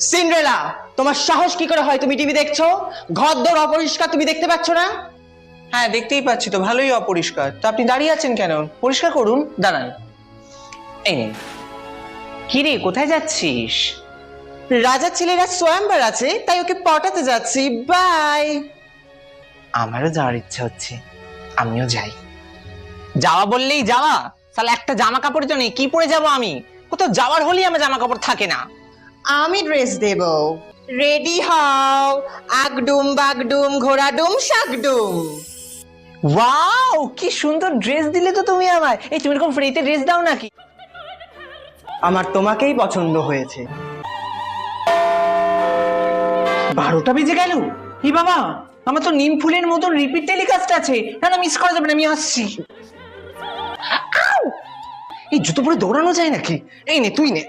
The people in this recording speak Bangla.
সিন্ড্রেলা, তোমার সাহস কি করে হয় তুমি টিভি দেখছো? ঘরদোর অপরিষ্কার তুমি দেখতে পাচ্ছ না? হ্যাঁ দেখতেই পাচ্ছি তো, ভালোই অপরিষ্কার। তো আপনি দাঁড়িয়ে আছেন কেন? পরিষ্কার করুন, দাঁড়ান। এই নিন। কি রে, কোথায় যাচ্ছিস? রাজার ছেলেরা সোয়াম্বার আছে, তাই ওকে পটাতে যাচ্ছি। বাই। আমারও যাওয়ার ইচ্ছা হচ্ছে, আমিও যাই। যাওয়া বললেই যাওয়া? সালা একটা জামা কাপড় তো নেই, কি পরে যাব আমি? কোথাও যাওয়ার হলেই আমার জামা কাপড় থাকে না। আমি ড্রেস দেব। রেডি হও। আগডুম বাগডুম ঘোড়াডুম শাকডুম। ওয়াও, কি সুন্দর ড্রেস দিলে তো তুমি আমায়। এই তুমি এরকম ফ্রিতে ড্রেস দাও নাকি? আমার তোমাকেই পছন্দ হয়েছে। 12টা বেজে গেল। এই বাবা, আমার তো নিম ফুলের মতন রিপিট টেলিকাস্ট আছে। না না, মিস করা যাবে না, আমি আসছি। আউ! এই জুতো পরে দৌড়ানো যায় নাকি? এই নে, তুই নে।